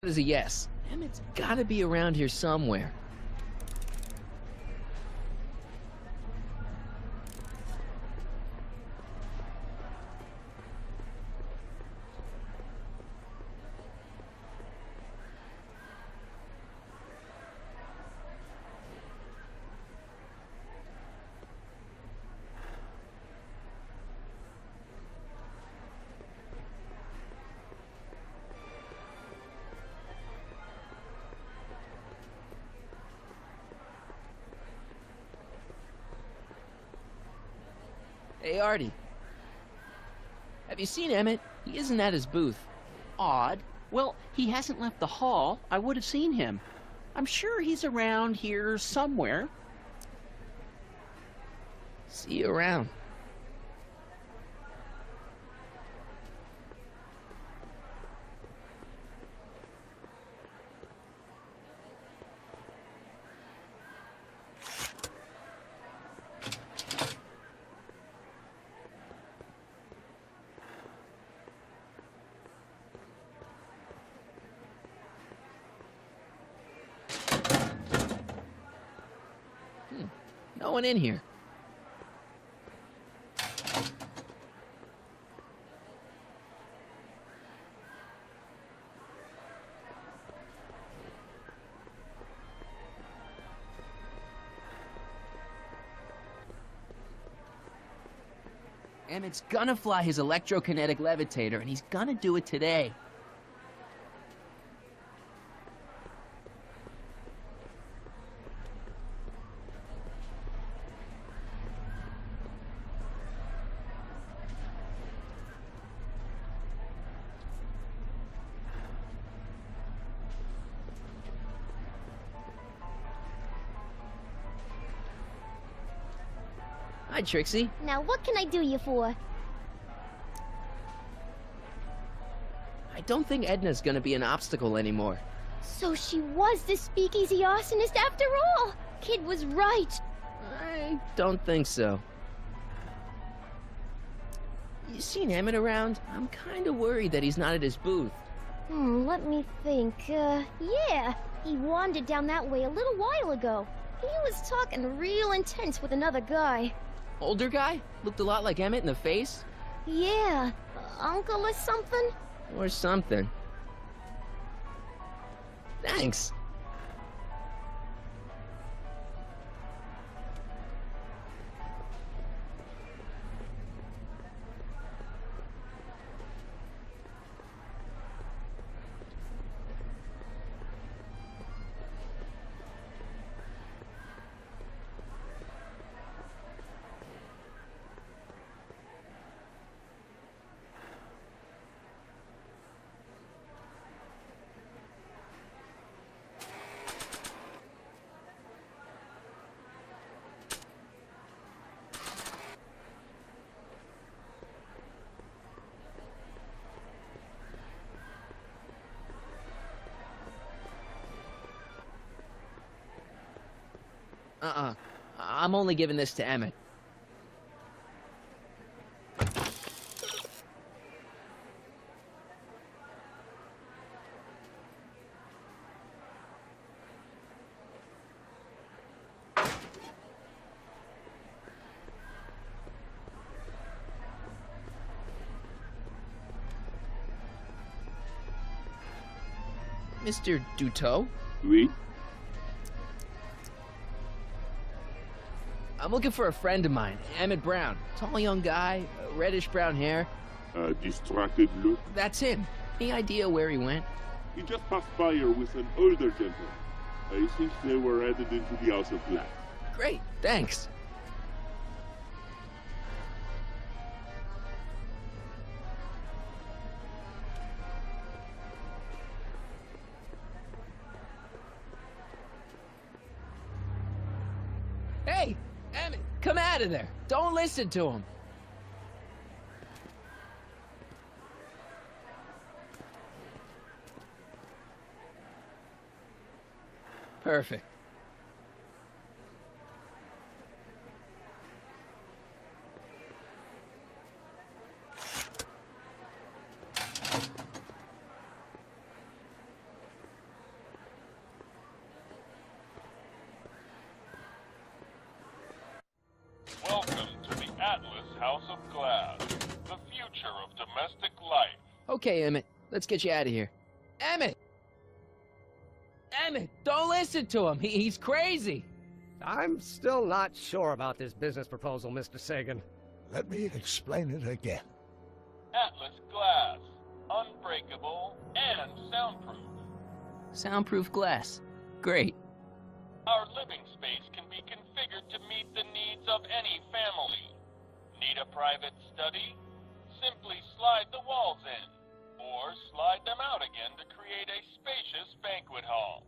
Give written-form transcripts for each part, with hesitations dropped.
That is a yes. Emmett's gotta be around here somewhere. Hey, Artie. Have you seen Emmett? He isn't at his booth. Odd. Well, he hasn't left the hall. I would have seen him. I'm sure he's around here somewhere. See you around. No one in here. Emmett's gonna fly his electrokinetic levitator, and he's gonna do it today. Hi, Trixie. Now what can I do you for? I don't think Edna's gonna be an obstacle anymore. So she was the speakeasy arsonist after all! Kid was right. I don't think so. You seen Emmett around? I'm kinda worried that he's not at his booth. Let me think. Yeah. He wandered down that way a little while ago. He was talking real intense with another guy. Older guy? Looked a lot like Emmett in the face? Yeah. Uncle or something? Or something. Thanks. I'm only giving this to Emmett. Mr. Duteau? Oui? I'm looking for a friend of mine, Emmett Brown. Tall young guy, reddish-brown hair. Distracted look. That's him. Any idea where he went? He just passed by here with an older gentleman. I think they were headed into the House of Black. Great, thanks. Hey, Emmett, come out of there. Don't listen to him. Perfect. Atlas House of Glass, the future of domestic life. Okay, Emmett, let's get you out of here. Emmett! Emmett, don't listen to him. He's crazy. I'm still not sure about this business proposal, Mr. Sagan. Let me explain it again. Atlas Glass, unbreakable and soundproof. Soundproof glass. Great. Our living space can be configured to meet the needs of any family. Need a private study? Simply slide the walls in, or slide them out again to create a spacious banquet hall.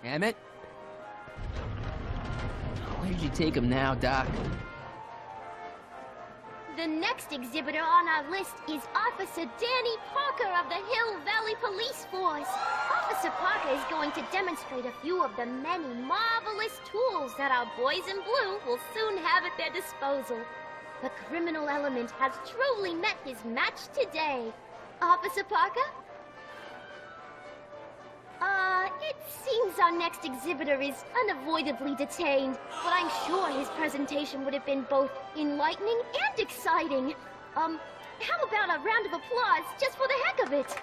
Emmett? Where'd you take him now, Doc? The next exhibitor on our list is Officer Danny Parker of the Hill Valley Police Force. Officer Parker is going to demonstrate a few of the many marvelous tools that our boys in blue will soon have at their disposal. The criminal element has truly met his match today. Officer Parker? It seems our next exhibitor is unavoidably detained, but I'm sure his presentation would have been both enlightening and exciting. How about a round of applause just for the heck of it?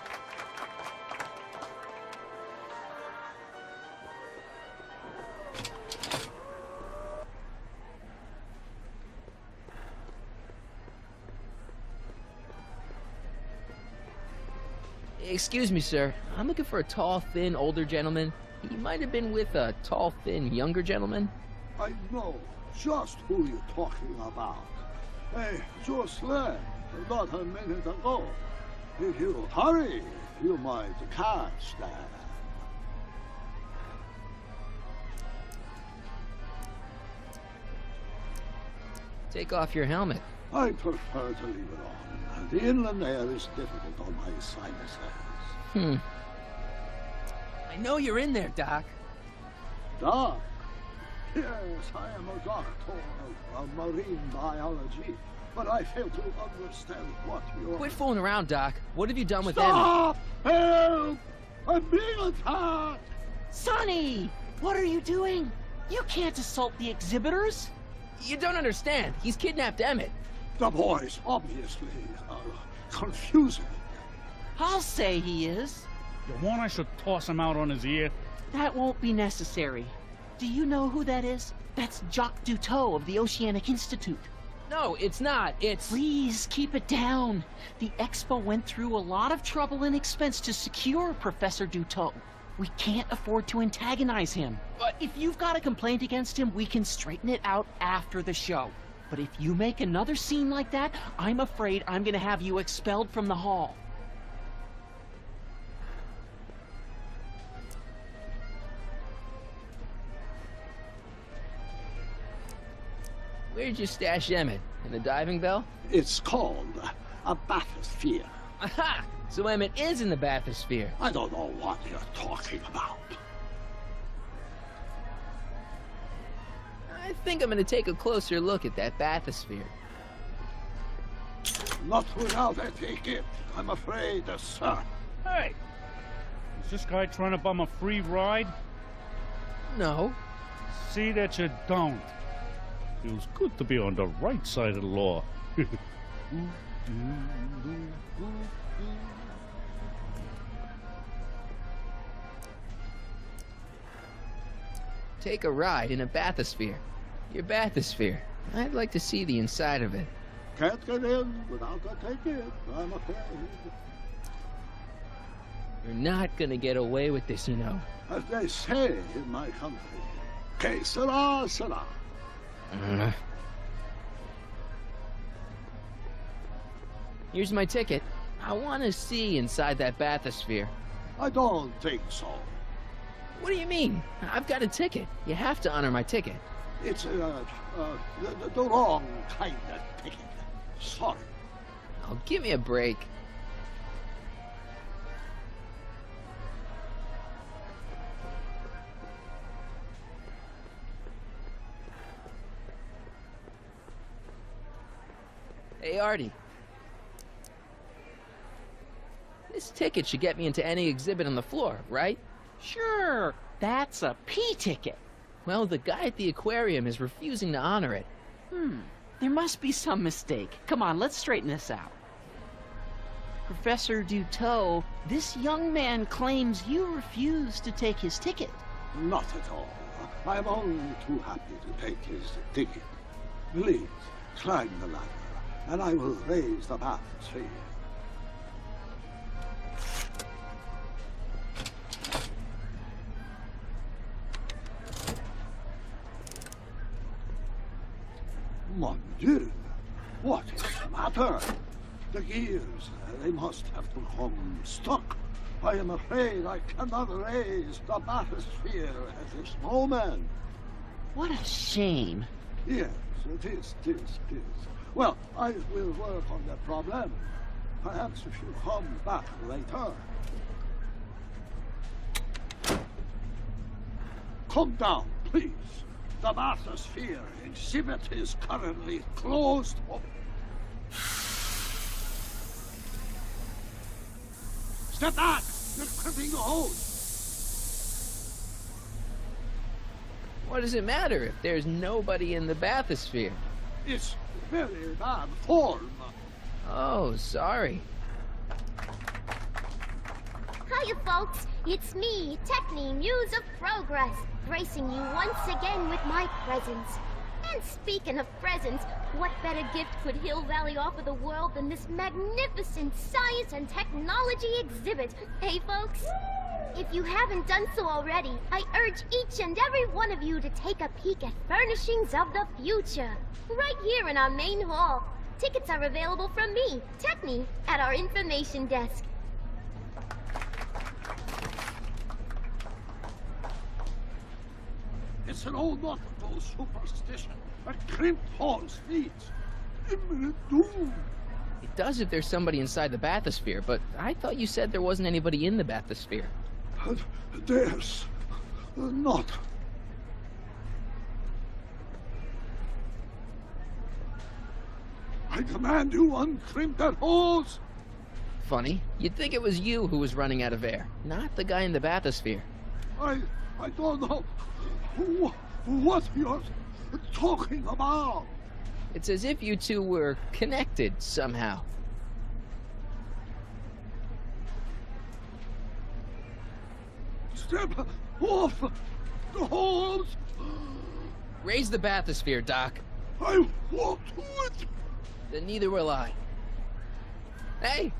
Excuse me, sir. I'm looking for a tall, thin, older gentleman. He might have been with a tall, thin, younger gentleman. I know just who you're talking about. Hey, just left about a minute ago. If you hurry, you might catch that. Take off your helmet. I prefer to leave it on. The inland air is difficult on my sinuses. I know you're in there, Doc. Doc? Yes, I am a doctor of marine biology, but I fail to understand what you're... Quit fooling around, Doc. What have you done with Stop! Help! I'm being attacked! Sonny! What are you doing? You can't assault the exhibitors. You don't understand. He's kidnapped Emmett. The boy's obviously confusing. I'll say he is. You want I should toss him out on his ear? That won't be necessary. Do you know who that is? That's Jacques Duteau of the Oceanic Institute. No, it's not. It's... Please, keep it down. The Expo went through a lot of trouble and expense to secure Professor Duteau. We can't afford to antagonize him. But if you've got a complaint against him, we can straighten it out after the show. But if you make another scene like that, I'm afraid I'm gonna have you expelled from the hall. Where'd you stash Emmett? In the diving bell? It's called a bathysphere. Aha! So Emmett is in the bathysphere. I don't know what you're talking about. I think I'm gonna take a closer look at that bathysphere. Not without a ticket, I'm afraid, sir. Hey! Is this guy trying to bum a free ride? No. See that you don't. Feels good to be on the right side of the law. Take a ride in a bathysphere. Your bathysphere. I'd like to see the inside of it. Can't get in without a ticket, I'm afraid. You're not gonna get away with this, you know. As they say in my country, que sera, sera. Here's my ticket. I want to see inside that bathysphere. I don't think so. What do you mean? I've got a ticket. You have to honor my ticket. It's the wrong kind of ticket. Sorry. Oh, give me a break. Hey, Artie. This ticket should get me into any exhibit on the floor, right? Sure, that's a P ticket. Well, the guy at the aquarium is refusing to honor it. There must be some mistake. Come on, let's straighten this out. Professor Duteau, this young man claims you refused to take his ticket. Not at all. I'm only too happy to take his ticket. Please, climb the ladder, and I will raise the bathysphere. Mon Dieu! What is the matter? The gears, they must have become stuck. I am afraid I cannot raise the bathysphere at this moment. What a shame. Yes, it is. Well, I will work on the problem. Perhaps if you come back later. Come down, please. The bathysphere exhibit is currently closed up. Step back! You're crimping the hose. What does it matter if there's nobody in the bathysphere? It's very bad form. Oh, sorry. Hiya, folks. It's me, Techni, Muse of Progress, gracing you once again with my presence. And speaking of presents, what better gift could Hill Valley offer the world than this magnificent science and technology exhibit? Hey, folks? If you haven't done so already, I urge each and every one of you to take a peek at Furnishings of the Future, right here in our main hall. Tickets are available from me, Techni, at our information desk. It's an old motto, superstition. A crimped horse needs imminent doom. It does if there's somebody inside the bathysphere, but I thought you said there wasn't anybody in the bathysphere. There's not. I command you uncrimp that hose. Funny. You'd think it was you who was running out of air, not the guy in the bathysphere. I don't know what you're talking about. It's as if you two were connected somehow. Step off the hose. Raise the bathysphere, Doc. I won't do it. Then neither will I. Hey!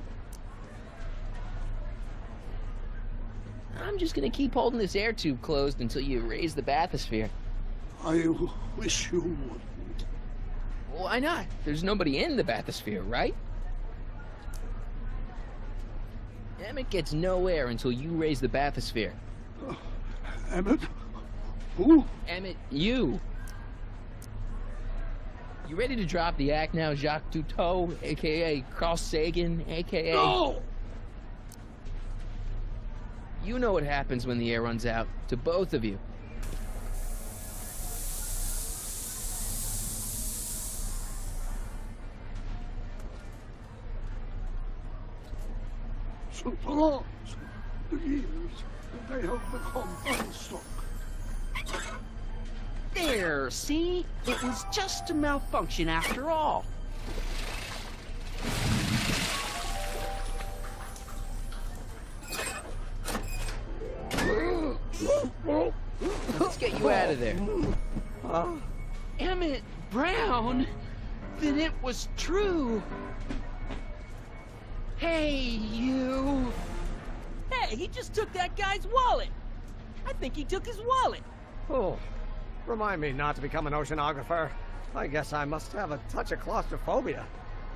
I'm just gonna keep holding this air tube closed until you raise the bathysphere. I wish you wouldn't. Why not? There's nobody in the bathysphere, right? Emmett gets no air until you raise the bathysphere. Emmett? Who? Emmett, you! You ready to drop the act now, Jacques Cousteau, a.k.a. Carl Sagan, a.k.a. No! You know what happens when the air runs out, to both of you. Since the loss, the years, they have become unstuck. There, see? It was just a malfunction after all. Let's get you out of there. Emmett Brown? Then it was true. Hey, you. Hey, he just took that guy's wallet. I think he took his wallet. Oh, remind me not to become an oceanographer. I guess I must have a touch of claustrophobia.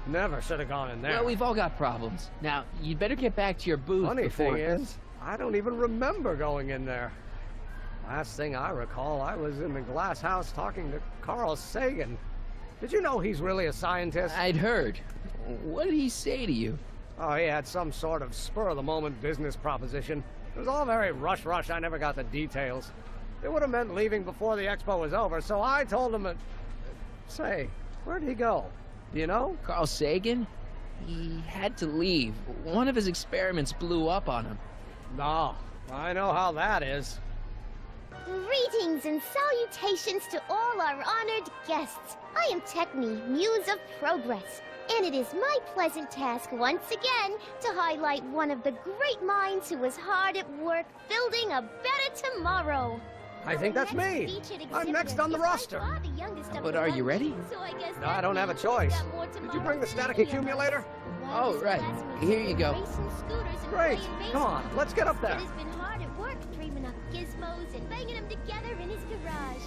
Never should have gone in there. Well, we've all got problems. Now, you'd better get back to your booth Funny before... thing is, I don't even remember going in there. Last thing I recall, I was in the glass house talking to Carl Sagan. Did you know he's really a scientist? I'd heard. What did he say to you? Oh, he had some sort of spur-of-the-moment business proposition. It was all very rush. I never got the details. It would have meant leaving before the expo was over, so I told him that... Say, where'd he go? Do you know? Carl Sagan? He had to leave. One of his experiments blew up on him. No, I know how that is. Greetings and salutations to all our honored guests. I am Techne, Muse of Progress, and it is my pleasant task once again to highlight one of the great minds who was hard at work building a better tomorrow. I think that's me. I'm next on the roster. But are you ready? No, I don't have a choice. Did you bring the static accumulator? Oh, right. Here you go. Great. Come on, let's get up there. It has been hard at work dreaming up gizmos and banging them together in his garage.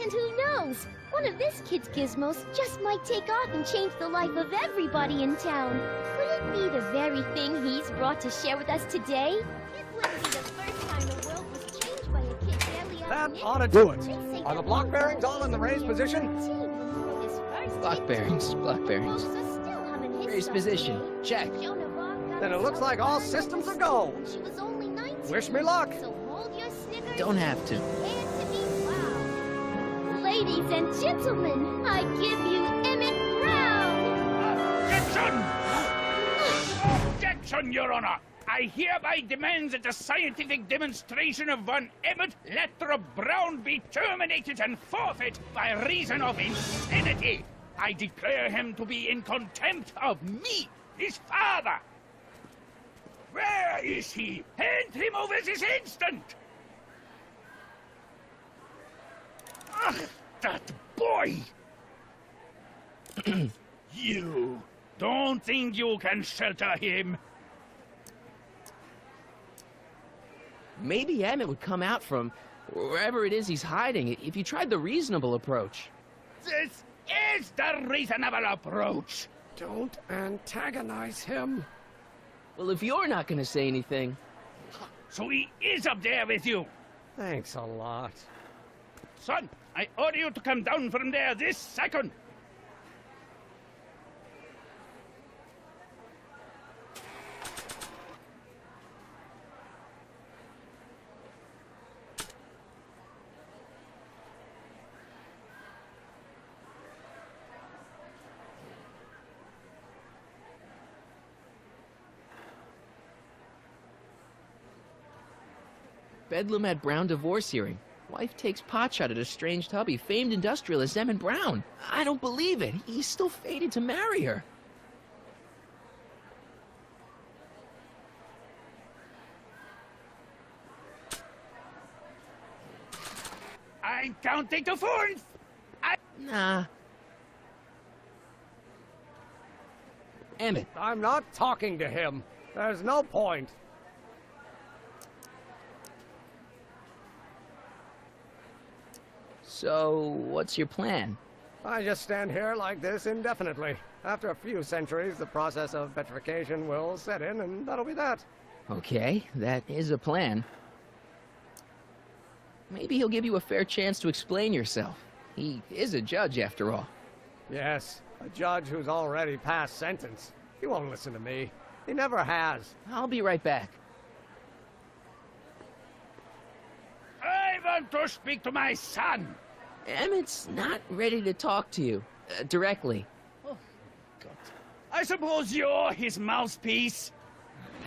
And who knows? One of this kid's gizmos just might take off and change the life of everybody in town. Could it be the very thing he's brought to share with us today? It wouldn't be the first time the world was changed by a kid barely That out ought to do it. Are the block bearings all in the raised position? Block bearings. Raised position. Check. Then it looks like all systems are go. She was only 19. Wish me luck. So hold your snickers. Don't have to. And to be wow. Ladies and gentlemen, I give you Emmett Brown. Objection! Objection, Your Honor! I hereby demand that the scientific demonstration of one Emmett Letter Brown be terminated and forfeit by reason of insanity. I declare him to be in contempt of me, his father. Where is he? Hand him over this instant! Ugh, that boy! You don't think you can shelter him? Maybe Emmett would come out from wherever it is he's hiding if you tried the reasonable approach. This is the reasonable approach. Don't antagonize him. Well, if you're not going to say anything... So he is up there with you. Thanks a lot. Son, I order you to come down from there this second. Bedlam at Brown divorce hearing. Wife takes potshot at estranged hubby, famed industrialist Emmett Brown. I don't believe it. He's still fated to marry her. I'm counting to 4. Nah. Emmett. I'm not talking to him. There's no point. So, what's your plan? I just stand here like this indefinitely. After a few centuries, the process of petrification will set in, and that'll be that. Okay, that is a plan. Maybe he'll give you a fair chance to explain yourself. He is a judge, after all. Yes, a judge who's already passed sentence. He won't listen to me. He never has. I'll be right back. I want to speak to my son. Emmett's not ready to talk to you, directly. Oh, God. I suppose you're his mouthpiece.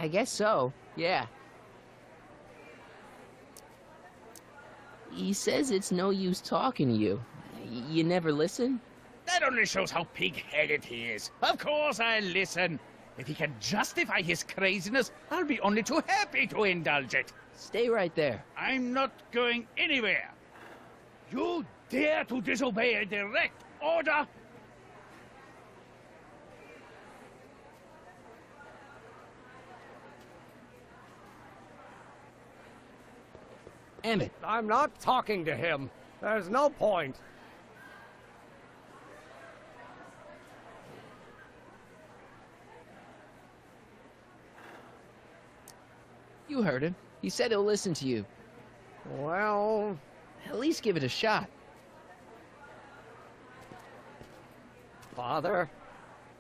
I guess so, yeah. He says it's no use talking to you. You never listen? That only shows how pig-headed he is. Of course I'll listen. If he can justify his craziness, I'll be only too happy to indulge it. Stay right there. I'm not going anywhere. You dare to disobey a direct order? Emmett. I'm not talking to him. There's no point. You heard him. He said he'll listen to you. Well, At least give it a shot. Father?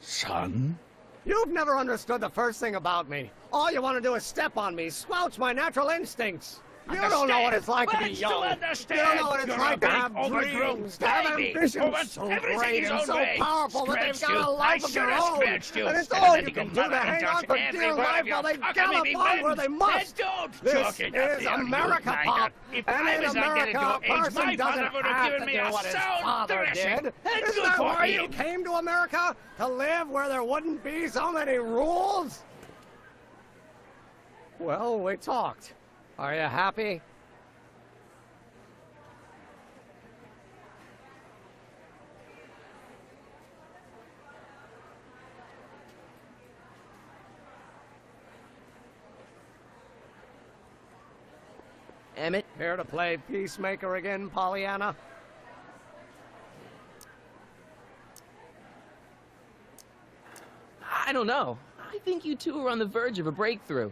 Son? You've never understood the first thing about me. All you want to do is step on me, squelch my natural instincts. You don't know what it's like to be What's young. to understand? You don't know what it's You're like a to big, have overgrown dreams, to have baby who ambitions wants so everything great his and own so way. powerful that they've Scratched got a you. life I of their should have own. scratched you. And it's Better all than you to can go do to mother and hang on dust for every dear word life of your while they cockamamie gallop on where whims. they must. And don't This talk it up is there, you America, niner. Pop. If And I in was not getting America, your a age, person my father doesn't would have have given to me do a what his sound father thrashing. did. And Isn't good that for why you him. came to America? To live where there wouldn't be so many rules? Well, we talked. Are you happy? Emmett? Here to play peacemaker again, Pollyanna? I don't know. I think you two are on the verge of a breakthrough.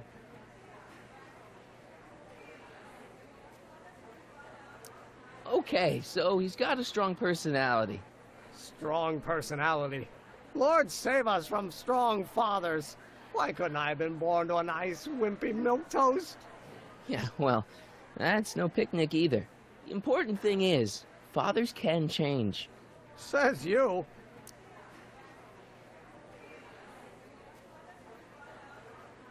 Okay, so he's got a strong personality. Strong personality. Lord save us from strong fathers. Why couldn't I have been born to a nice, wimpy milquetoast? Yeah, well, that's no picnic either. The important thing is, fathers can change. Says you.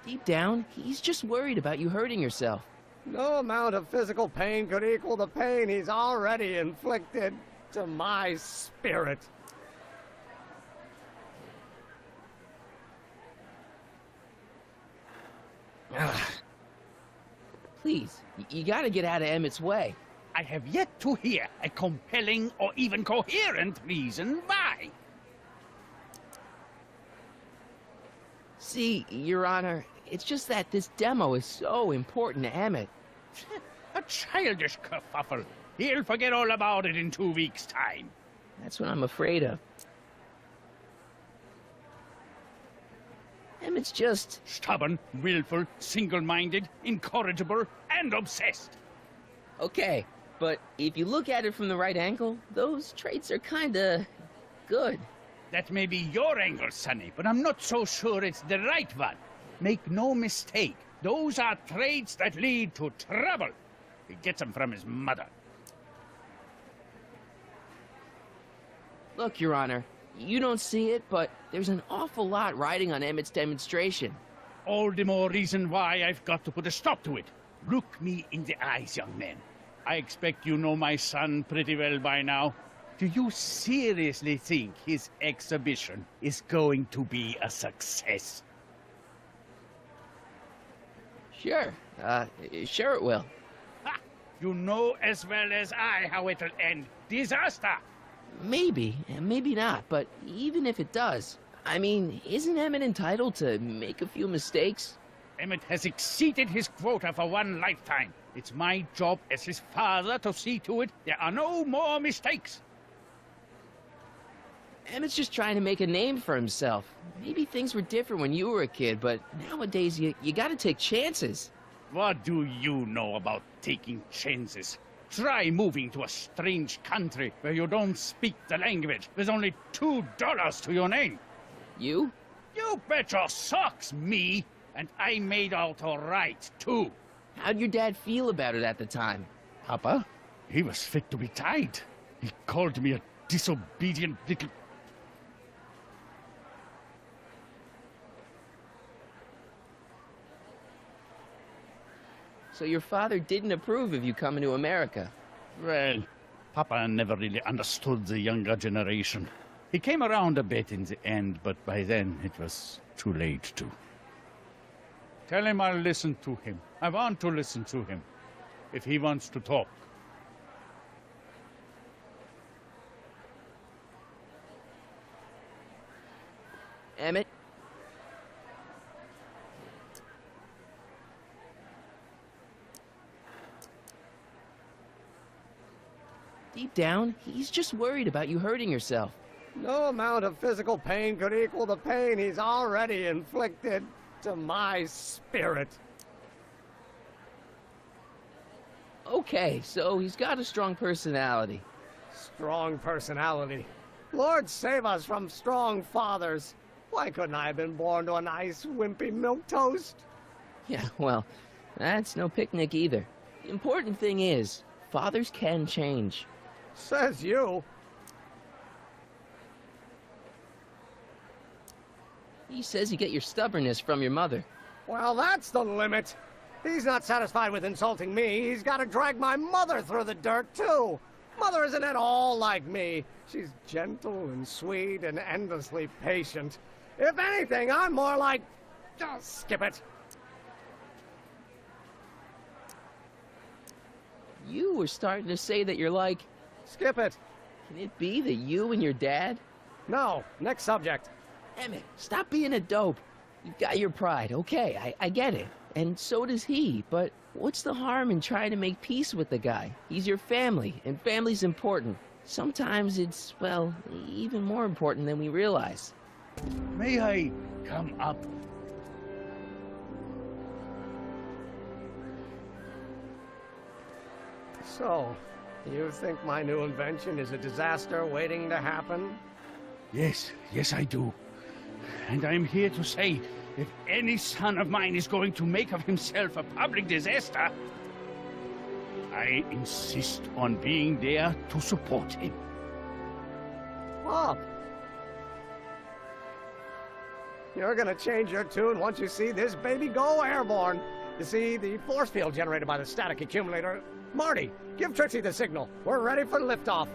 Deep down, he's just worried about you hurting yourself. No amount of physical pain could equal the pain he's already inflicted to my spirit. Please, you gotta get out of Emmett's way. I have yet to hear a compelling or even coherent reason why. See, Your Honor, it's just that this demo is so important to Emmett. A childish kerfuffle. He'll forget all about it in 2 weeks' time. That's what I'm afraid of. Emmett's just... Stubborn, willful, single-minded, incorrigible, and obsessed. Okay, but if you look at it from the right angle, those traits are kinda... good. That may be your angle, Sonny, but I'm not so sure it's the right one. Make no mistake, those are traits that lead to trouble. He gets them from his mother. Look, Your Honor, you don't see it, but there's an awful lot riding on Emmett's demonstration. All the more reason why I've got to put a stop to it. Look me in the eyes, young man. I expect you know my son pretty well by now. Do you seriously think his exhibition is going to be a success? Sure. Sure it will. Ha! You know as well as I how it'll end. Disaster! Maybe, and maybe not, but even if it does, I mean, isn't Emmett entitled to make a few mistakes? Emmett has exceeded his quota for one lifetime. It's my job as his father to see to it there are no more mistakes. Emmett's just trying to make a name for himself. Maybe things were different when you were a kid, but nowadays you gotta take chances. What do you know about taking chances? Try moving to a strange country where you don't speak the language. There's only $2 to your name. You? You bet your socks, me! And I made out all right, too. How'd your dad feel about it at the time? Papa? He was fit to be tied. He called me a disobedient little... So your father didn't approve of you coming to America? Well, Papa never really understood the younger generation. He came around a bit in the end, but by then it was too late to. Tell him I'll listen to him. I want to listen to him, if he wants to talk. Emmett? Deep down, he's just worried about you hurting yourself. No amount of physical pain could equal the pain he's already inflicted to my spirit. Okay, so he's got a strong personality. Strong personality. Lord save us from strong fathers. Why couldn't I have been born to a nice, wimpy milquetoast? Yeah, well, that's no picnic either. The important thing is, fathers can change. Says you. He says you get your stubbornness from your mother. Well, that's the limit. He's not satisfied with insulting me. He's got to drag my mother through the dirt, too. Mother isn't at all like me. She's gentle and sweet and endlessly patient. If anything, I'm more like... Oh, skip it. You were starting to say that you're like... Skip it. Can it be that you and your dad? No. Next subject. Emmett, stop being a dope. You've got your pride, okay, I get it. And so does he, but what's the harm in trying to make peace with the guy? He's your family, and family's important. Sometimes it's, well, even more important than we realize. May I come up? So, you think my new invention is a disaster waiting to happen? Yes, I do. And I'm here to say, if any son of mine is going to make of himself a public disaster, I insist on being there to support him. Pop! You're gonna change your tune once you see this baby go airborne. You see, the force field generated by the static accumulator... Marty, give Trixie the signal. We're ready for liftoff.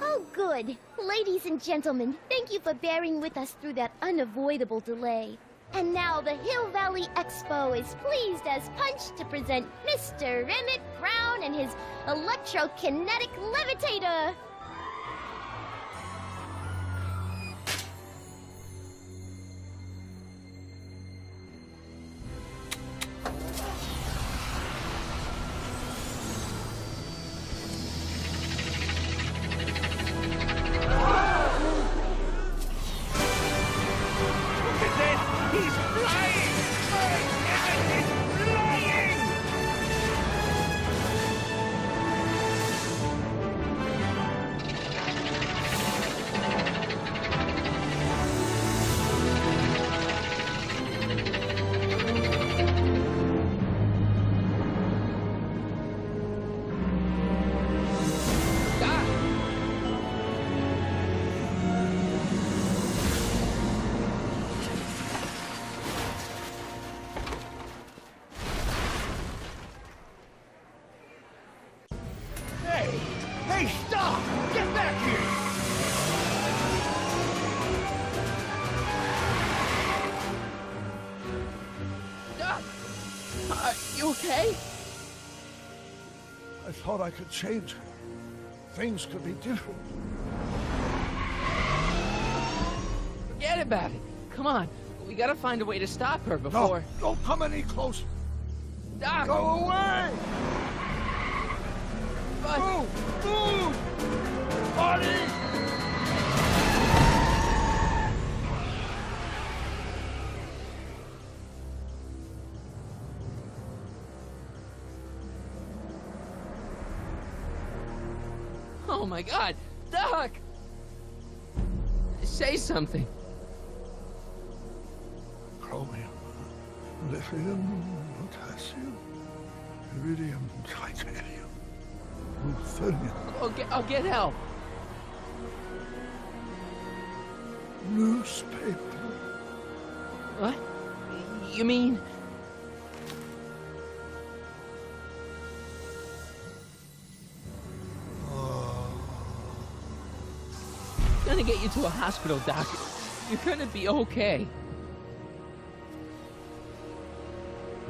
Oh, good. Ladies and gentlemen, thank you for bearing with us through that unavoidable delay. And now the Hill Valley Expo is pleased as punch to present Mr. Emmett Brown and his electrokinetic levitator. okay? I thought I could change her. Things could be different. Forget about it. Come on. We gotta find a way to stop her before... No, don't come any closer. Doc! Go away! But... Move! Move! Marty! Oh my God! Doc! Say something. Chromium, lithium, potassium, iridium, titanium, ruthenium, I'll get help. newspaper. What? You mean... Gonna get you to a hospital, Doc. You're gonna be okay.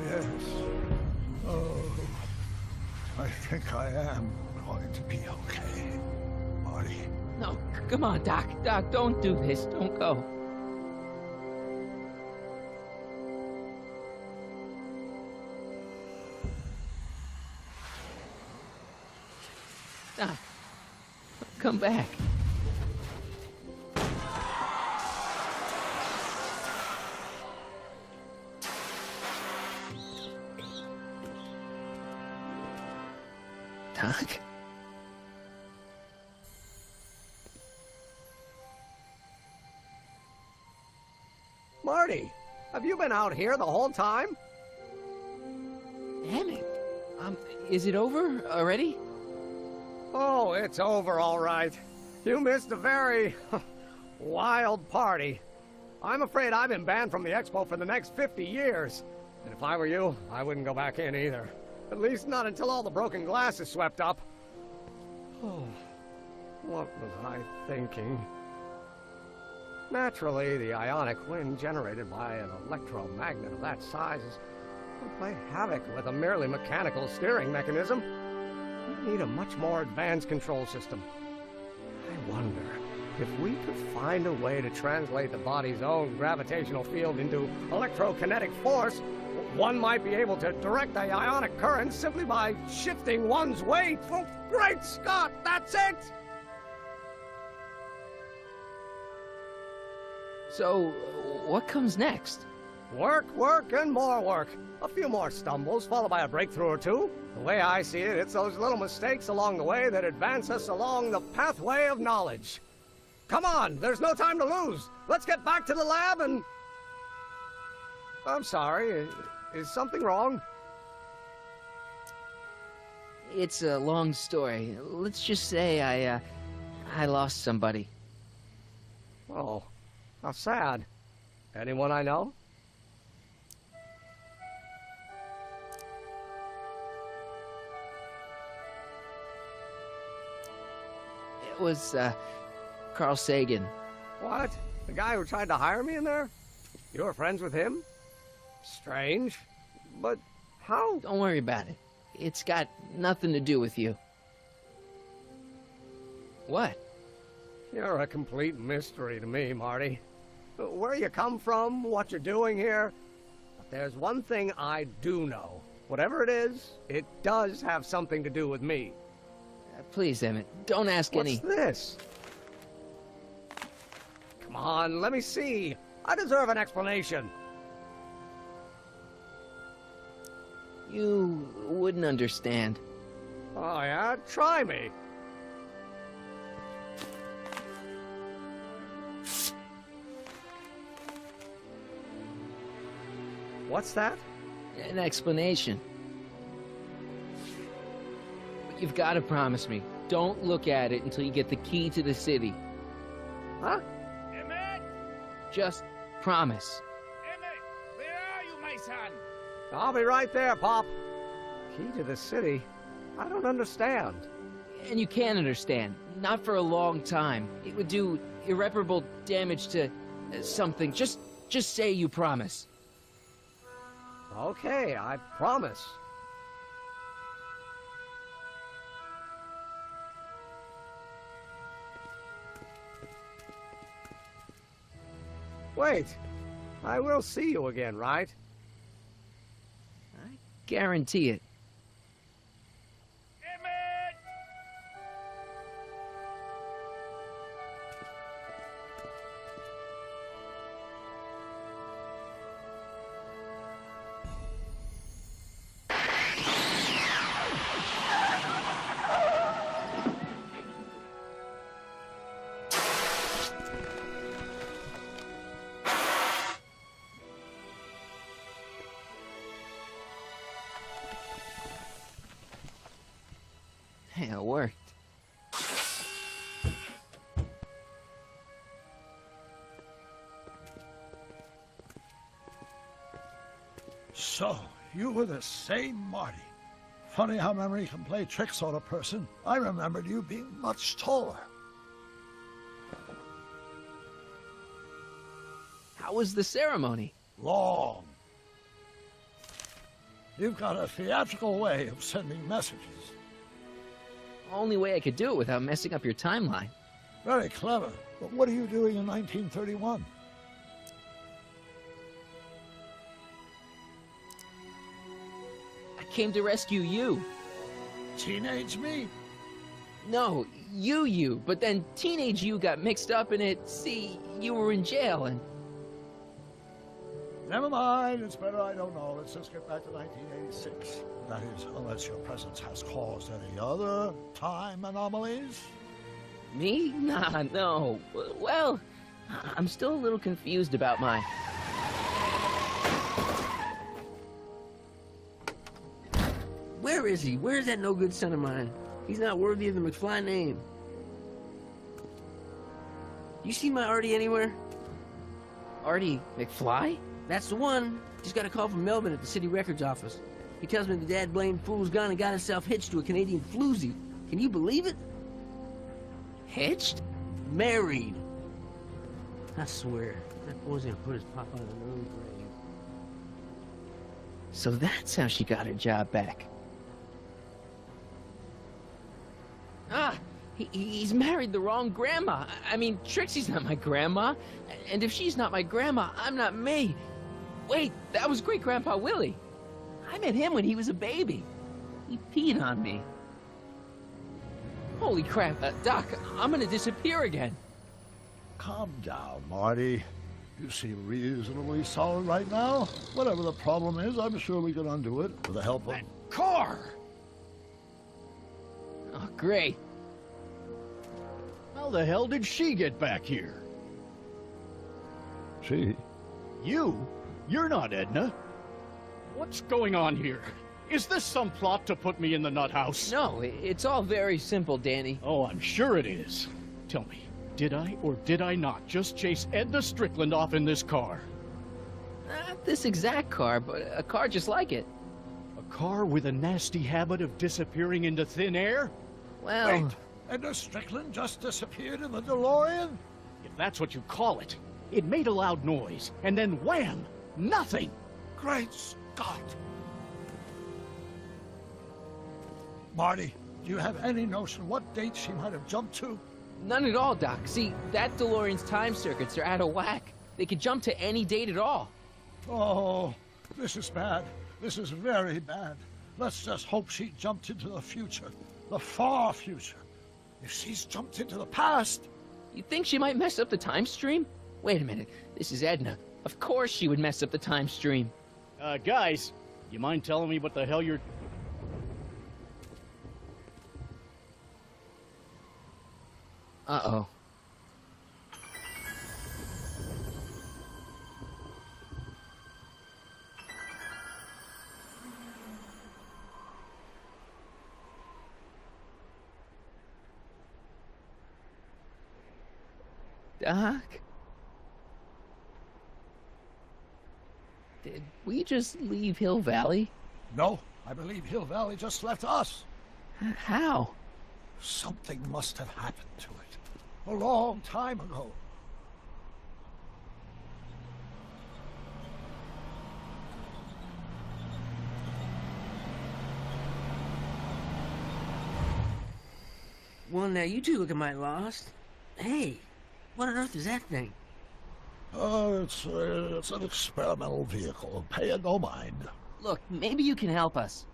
Yes. Oh, I think I am going to be okay, Marty. No, come on, Doc. Doc, don't do this. Don't go. Doc, come back. Doc? Marty, have you been out here the whole time? Emmett, is it over already? Oh, it's over all right. You missed a very wild party. I'm afraid I've been banned from the expo for the next 50 years. And if I were you, I wouldn't go back in either. At least not until all the broken glass is swept up. Oh, what was I thinking? Naturally, the ionic wind generated by an electromagnet of that size would play havoc with a merely mechanical steering mechanism. We need a much more advanced control system. I wonder if we could find a way to translate the body's own gravitational field into electrokinetic force. One might be able to direct the ionic current simply by shifting one's weight. Oh, great Scott, that's it! So, what comes next? Work, work, and more work. A few more stumbles, followed by a breakthrough or two. The way I see it, it's those little mistakes along the way that advance us along the pathway of knowledge. Come on, there's no time to lose. Let's get back to the lab and... I'm sorry, is something wrong? It's a long story. Let's just say I lost somebody. Oh, how sad. Anyone I know? It was, Carl Sagan. What? The guy who tried to hire me in there? You were friends with him? Strange. But how? Don't worry about it. It's got nothing to do with you. What? You're a complete mystery to me, Marty. Where you come from, what you're doing here. But there's one thing I do know. Whatever it is, it does have something to do with me. Please, Emmett, don't ask any... What's this? Come on, let me see. I deserve an explanation. You wouldn't understand. Oh, yeah? Try me. What's that? An explanation. But you've got to promise me. Don't look at it until you get the key to the city. Huh? Emmett! Just promise. Emmett! Where are you, my son? I'll be right there, Pop. Key to the city? I don't understand. And you can't understand. Not for a long time. It would do irreparable damage to something. Just say you promise. Okay, I promise. Wait, I will see you again, right? I guarantee it. Emmett! Hey, it worked. So, you were the same Marty. Funny how memory can play tricks on a person. I remembered you being much taller. How was the ceremony? Long. You've got a theatrical way of sending messages. Only way I could do it without messing up your timeline. Very clever. But what are you doing in 1931? I came to rescue you. Teenage me? No, you. But then teenage you got mixed up in it. See, you were in jail and... Never mind, it's better I don't know. Let's just get back to 1986. That is, unless your presence has caused any other time anomalies. Me? Nah, no. Well, I'm still a little confused about my... Where is he? Where's that no-good son of mine? He's not worthy of the McFly name. You see my Artie anywhere? Artie McFly? That's the one. Just got a call from Melvin at the city records office. He tells me the dad-blamed fool's gone and got himself hitched to a Canadian floozy. Can you believe it? Hitched? Married. I swear, that boy's gonna put his papa in an early grave. So that's how she got her job back. Ah! He's married the wrong grandma. I mean, Trixie's not my grandma. And if she's not my grandma, I'm not me. Wait, that was Great-Grandpa Willie. I met him when he was a baby. He peed on me. Holy crap, Doc, I'm gonna disappear again. Calm down, Marty. You seem reasonably solid right now. Whatever the problem is, I'm sure we can undo it with the help of... Car! Oh, great. How the hell did she get back here? She? You? You're not Edna. What's going on here? Is this some plot to put me in the nut house? No, it's all very simple, Danny. Oh, I'm sure it is. Tell me, did I or did I not just chase Edna Strickland off in this car? Not this exact car, but a car just like it. A car with a nasty habit of disappearing into thin air? Well... Wait, Edna Strickland just disappeared in the DeLorean? If that's what you call it. It made a loud noise, and then wham! Nothing! Great Scott! Marty, do you have any notion what date she might have jumped to? None at all, Doc. See, that DeLorean's time circuits are out of whack. They could jump to any date at all. Oh, this is bad. This is very bad. Let's just hope she jumped into the future. The far future. If she's jumped into the past... You think she might mess up the time stream? Wait a minute. This is Edna. Of course she would mess up the time stream. Guys, you mind telling me what the hell you're... Uh-oh. Doc? Did we just leave Hill Valley? No, I believe Hill Valley just left us. How? Something must have happened to it. A long time ago. Well, now you two look mighty lost. Hey, what on earth is that thing? It's an experimental vehicle. Pay it no mind. Look, maybe you can help us.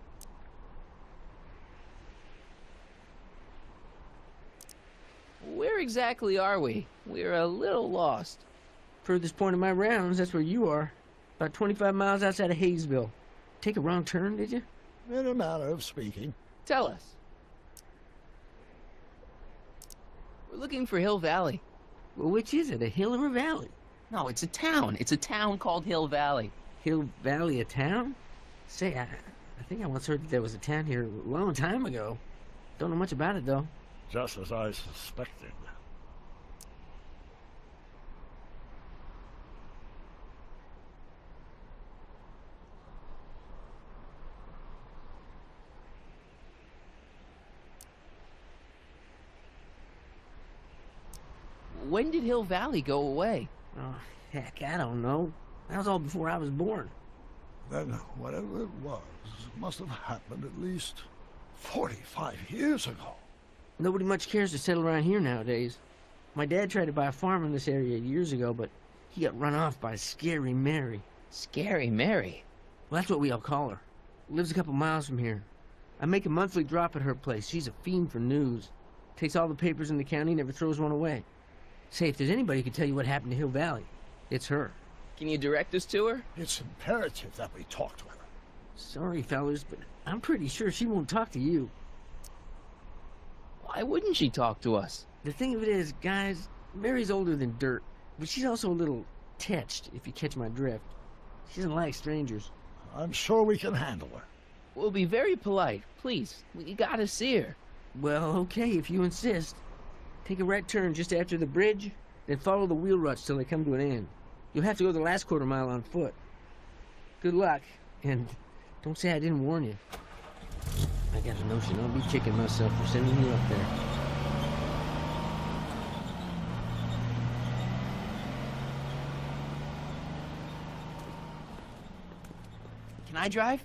Where exactly are we? We're a little lost. Furthest point of my rounds, that's where you are. About 25 miles outside of Hayesville. Take a wrong turn, did you? In a manner of speaking. Tell us. We're looking for Hill Valley. Well, which is it, a hill or a valley? No, it's a town. It's a town called Hill Valley. Hill Valley, a town? Say, I think I once heard that there was a town here a long time ago. Don't know much about it, though. Just as I suspected. When did Hill Valley go away? Oh, heck, I don't know. That was all before I was born. Then whatever it was must have happened at least 45 years ago. Nobody much cares to settle around here nowadays. My dad tried to buy a farm in this area years ago, but he got run off by Scary Mary. Scary Mary? Well, that's what we all call her. Lives a couple miles from here. I make a monthly drop at her place. She's a fiend for news. Takes all the papers in the county, never throws one away. Say, if there's anybody who can tell you what happened to Hill Valley, it's her. Can you direct us to her? It's imperative that we talk to her. Sorry, fellas, but I'm pretty sure she won't talk to you. Why wouldn't she talk to us? The thing of it is, guys, Mary's older than dirt, but she's also a little tetched, if you catch my drift. She doesn't like strangers. I'm sure we can handle her. We'll be very polite. Please, we gotta see her. Well, okay, if you insist. Take a right turn just after the bridge, then follow the wheel ruts till they come to an end. You'll have to go the last quarter mile on foot. Good luck, and don't say I didn't warn you. I got a notion I'll be kicking myself for sending you up there. Can I drive?